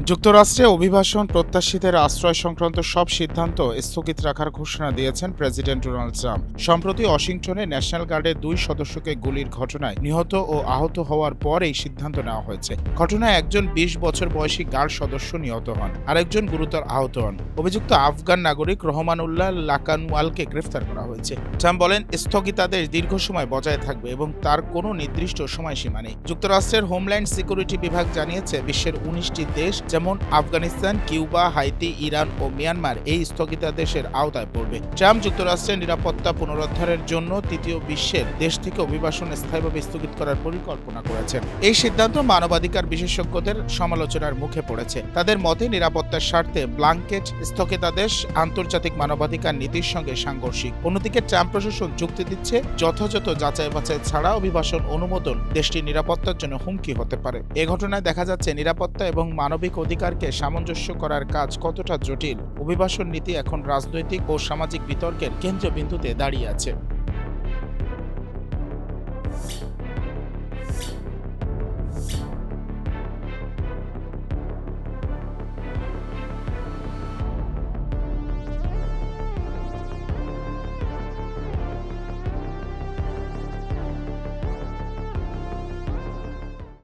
যুক্তরাষ্ট্রে অভিবাসন প্রত্যাশীদের আশ্রয় সংক্রান্ত সব সিদ্ধান্ত স্থগিত রাখার ঘোষণা দিয়েছেন প্রেসিডেন্ট ডোনাল্ড ট্রাম্প। সম্প্রতি ওয়াশিংটনে ন্যাশনাল গার্ডের 2 সদস্যকে গুলির ঘটনায় নিহত ও আহত হওয়ার পর এই সিদ্ধান্ত নেওয়া হয়েছে। ঘটনায় একজন 20 বছর বয়সী গার্ড সদস্য নিহত হন, আরেকজন গুরুতর আহত হন। অভিযুক্ত আফগান নাগরিক রহমানুল্লাহ লাকানওয়ালকে গ্রেফতার করা হয়েছে। ট্রাম্প বলেন, স্থগিতাদেশ দীর্ঘ সময় বজায় থাকবে এবং তার কোনো নির্দিষ্ট সময়সীমা নেই। যুক্তরাষ্ট্রের হোমল্যান্ড সিকিউরিটি বিভাগ জানিয়েছে, বিশ্বের 19টি দেশ যেমন আফগানিস্তান, কিউবা, হাইতি, ইরান ও মিয়ানমার এই স্থগিতাদেশের আওতায় পড়বে। ট্রাম্প যুক্তরাষ্ট্রের নিরাপত্তা পুনরুদ্ধারের জন্য তৃতীয় বিশ্বের দেশ থেকে অভিবাসন স্থায়ীভাবে স্থগিত করার পরিকল্পনা করেছেন। এই সিদ্ধান্ত মানবাধিকার বিশেষজ্ঞদের সমালোচনার মুখে পড়েছে। তাদের মতে, নিরাপত্তার স্বার্থে ব্ল্যাঙ্কেট স্থগিতাদেশ আন্তর্জাতিক মানবাধিকার নীতির সঙ্গে সাংঘর্ষিক। অন্যদিকে ট্রাম্প প্রশাসন যুক্তি দিচ্ছে, যথাযথ যাচাই বাছাই ছাড়া অভিবাসন অনুমোদন দেশটির নিরাপত্তার জন্য হুমকি হতে পারে। এ ঘটনায় দেখা যাচ্ছে নিরাপত্তা এবং মানবিক অধিকারকে সামঞ্জস্য করার কাজ কতটা জটিল। অভিবাসন নীতি এখন রাজনৈতিক ও সামাজিক বিতর্কের কেন্দ্রবিন্দুতে দাঁড়িয়ে আছে।